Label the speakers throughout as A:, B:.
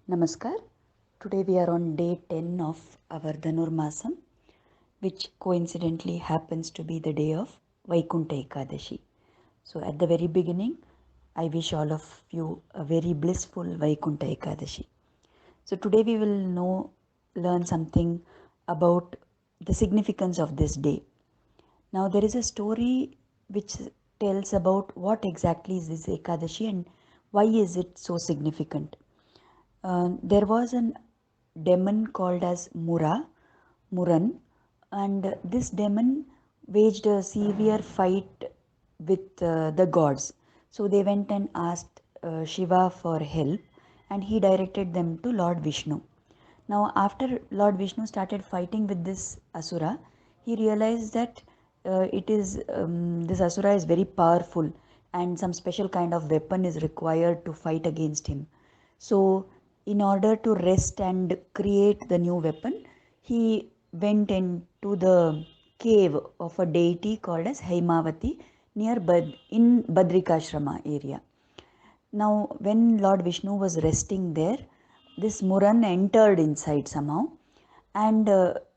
A: Namaskar. Today we are on day 10 of our Dhanurmaasa, which coincidentally happens to be the day of Vaikunta Ekadasi. So at the very beginning, I wish all of you a very blissful Vaikunta Ekadasi. So today we will learn something about the significance of this day. Now there is a story which tells about what exactly is this Ekadashi and why is it so significant. There was a demon called as Muran, and this demon waged a severe fight with the gods. So they went and asked Shiva for help, and he directed them to Lord Vishnu. Now, after Lord Vishnu started fighting with this Asura, he realized that this Asura is very powerful, and some special kind of weapon is required to fight against him. So, in order to rest and create the new weapon, he went into the cave of a deity called as Haimavati in Badrikashrama area. Now, when Lord Vishnu was resting there, this Muran entered inside somehow, and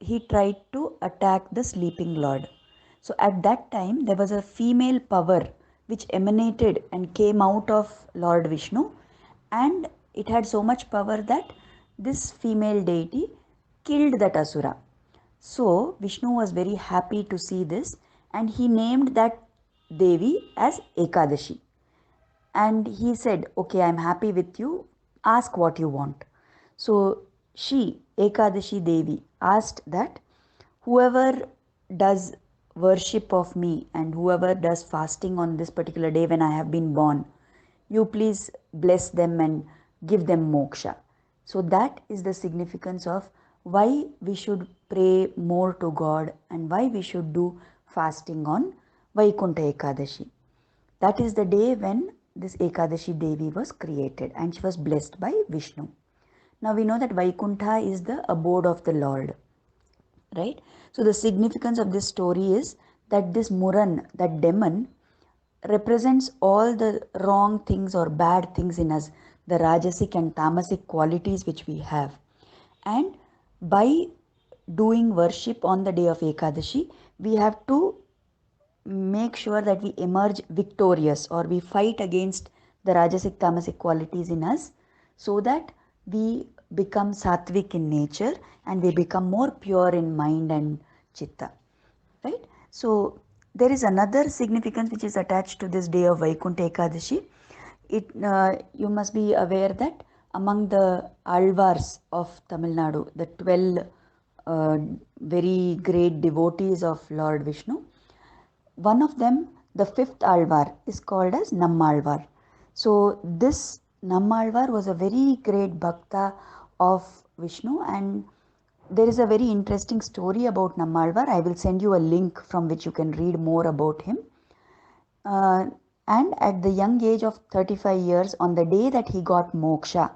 A: he tried to attack the sleeping Lord. So, at that time, there was a female power which emanated and came out of Lord Vishnu, and it had so much power that this female deity killed that Asura. So, Vishnu was very happy to see this, and he named that Devi as Ekadashi. And he said, okay, I'm happy with you, ask what you want. So she, Ekadashi Devi, asked that whoever does worship of me and whoever does fasting on this particular day when I have been born, you please bless them and give them moksha. So that is the significance of why we should pray more to God and why we should do fasting on Vaikunta Ekadashi. That is the day when this Ekadashi Devi was created and she was blessed by Vishnu. Now we know that Vaikunta is the abode of the Lord, right? So the significance of this story is that this Muran, that demon, represents all the wrong things or bad things in us, the Rajasic and Tamasic qualities which we have. And by doing worship on the day of Ekadashi, we have to make sure that we emerge victorious or we fight against the Rajasic Tamasic qualities in us so that we become sattvic in nature and we become more pure in mind and chitta. Right? So there is another significance which is attached to this day of Vaikunta Ekadashi. You must be aware that among the Alvars of Tamil Nadu, the 12 very great devotees of Lord Vishnu, one of them, the fifth Alvar, is called as Nammazhwar. So this Nammazhwar was a very great bhakta of Vishnu, and there is a very interesting story about Nammazhwar. I will send you a link from which you can read more about him. And at the young age of 35 years, on the day that he got moksha,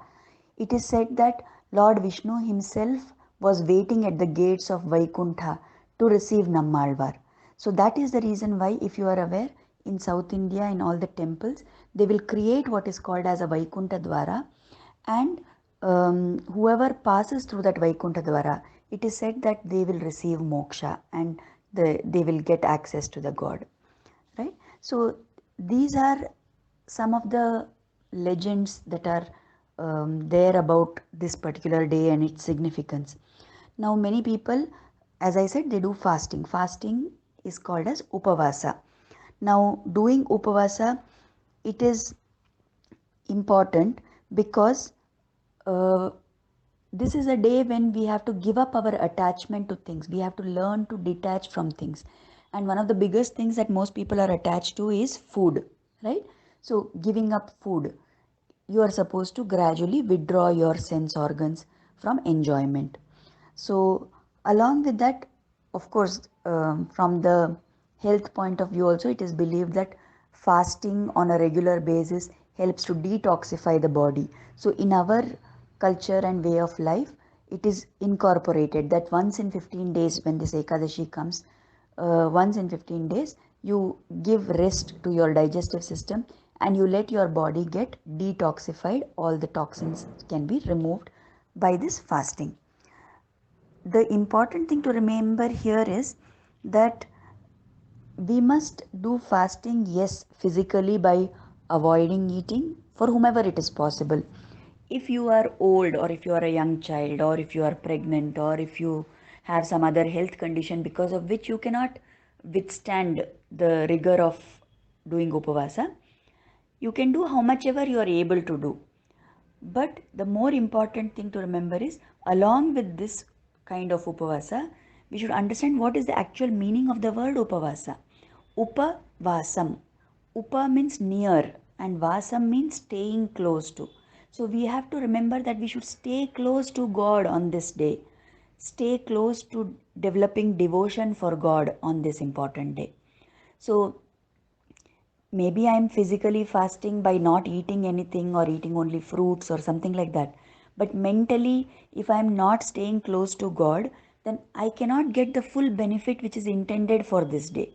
A: it is said that Lord Vishnu himself was waiting at the gates of Vaikunta to receive Nammazhwar. So that is the reason why, if you are aware, in South India, in all the temples, they will create what is called as a Vaikunta Dwara, and whoever passes through that Vaikunta Dwara, it is said that they will receive moksha and they will get access to the God. Right? So these are some of the legends that are there about this particular day and its significance. Now many people, as I said, they do fasting. Fasting is called as upavasa. Now doing upavasa, it is important because this is a day when we have to give up our attachment to things. We have to learn to detach from things. And one of the biggest things that most people are attached to is food, right? So giving up food, you are supposed to gradually withdraw your sense organs from enjoyment. So along with that, of course, from the health point of view also, it is believed that fasting on a regular basis helps to detoxify the body. So in our culture and way of life, it is incorporated that once in 15 days when this Ekadashi comes, once in 15 days you give rest to your digestive system and you let your body get detoxified. All the toxins can be removed by this fasting. The important thing to remember here is that we must do fasting, yes, physically by avoiding eating for whomever it is possible. If you are old, or if you are a young child, or if you are pregnant, or if you have some other health condition because of which you cannot withstand the rigor of doing upavasa, you can do how much ever you are able to do. But the more important thing to remember is, along with this kind of upavasa, we should understand what is the actual meaning of the word upavasa. Upavasam. Upa means near and vasam means staying close to. So we have to remember that we should stay close to God on this day. Stay close to developing devotion for God on this important day. So maybe I'm physically fasting by not eating anything or eating only fruits or something like that. But mentally, if I'm not staying close to God, then I cannot get the full benefit which is intended for this day.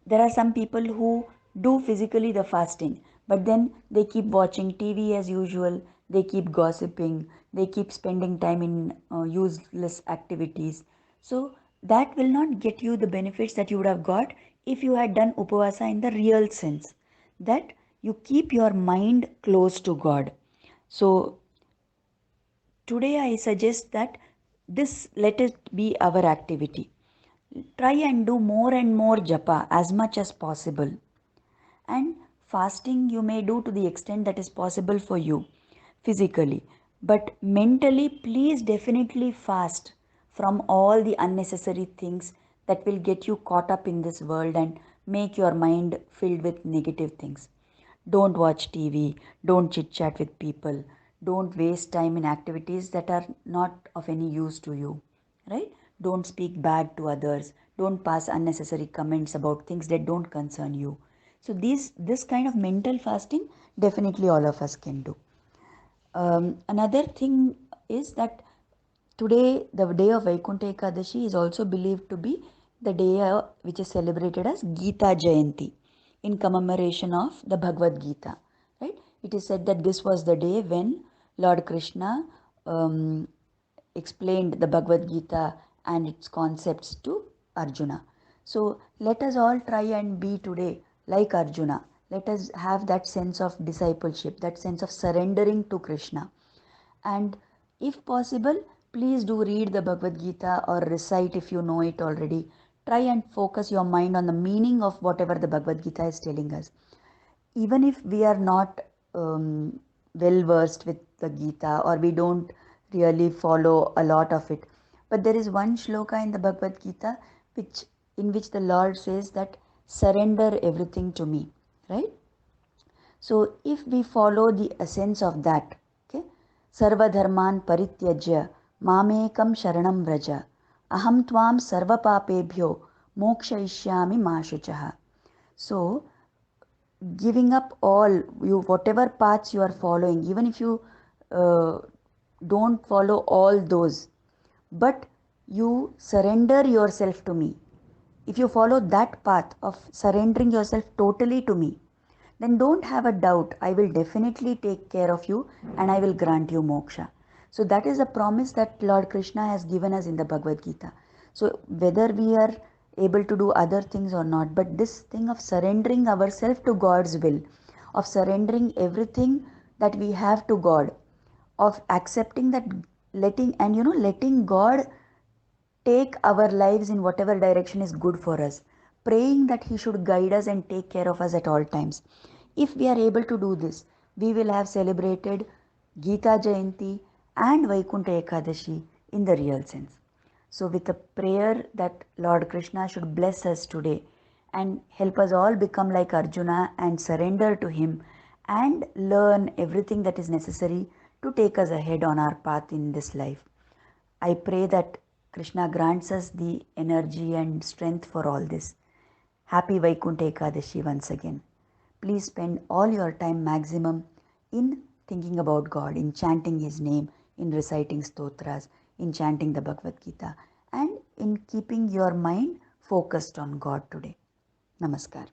A: There are some people who do physically the fasting, but then they keep watching TV as usual, they keep gossiping, they keep spending time in useless activities. So that will not get you the benefits that you would have got if you had done upavasa in the real sense, that you keep your mind close to God. So today I suggest that this, let it be our activity. Try and do more and more japa as much as possible. And fasting you may do to the extent that is possible for you physically. But mentally, please definitely fast from all the unnecessary things that will get you caught up in this world and make your mind filled with negative things. Don't watch TV, don't chit chat with people, don't waste time in activities that are not of any use to you, right? Don't speak bad to others, don't pass unnecessary comments about things that don't concern you. So this kind of mental fasting definitely all of us can do. Another thing is that today, the day of Vaikunta Ekadasi is also believed to be the day which is celebrated as Gita Jayanti, in commemoration of the Bhagavad Gita. Right? It is said that this was the day when Lord Krishna explained the Bhagavad Gita and its concepts to Arjuna. So let us all try and be today like Arjuna. Let us have that sense of discipleship, that sense of surrendering to Krishna. And if possible, please do read the Bhagavad Gita or recite if you know it already. Try and focus your mind on the meaning of whatever the Bhagavad Gita is telling us. Even if we are not well versed with the Gita, or we don't really follow a lot of it, but there is one shloka in the Bhagavad Gita in which the Lord says that surrender everything to me, right? So if we follow the essence of that, okay, sarva dharman parityajya mamekam sharanam vraja aham tvam sarva papebhyo mokshayishyami ma shuchaha. So giving up all, you whatever paths you are following, even if you uh, don't follow all those, but you surrender yourself to me, if you follow that path of surrendering yourself totally to me, then don't have a doubt, I will definitely take care of you and I will grant you moksha. So that is a promise that Lord Krishna has given us in the Bhagavad Gita. So whether we are able to do other things or not, but this thing of surrendering ourselves to God's will, of surrendering everything that we have to God, of accepting that, letting God take our lives in whatever direction is good for us, praying that He should guide us and take care of us at all times. If we are able to do this, we will have celebrated Gita Jayanti and Vaikunta Ekadashi in the real sense. So, with a prayer that Lord Krishna should bless us today and help us all become like Arjuna and surrender to Him and learn everything that is necessary to take us ahead on our path in this life. I pray that Krishna grants us the energy and strength for all this. Happy Vaikunta Ekadashi once again. Please spend all your time maximum in thinking about God, in chanting His name, in reciting stotras, in chanting the Bhagavad Gita, and in keeping your mind focused on God today. Namaskar.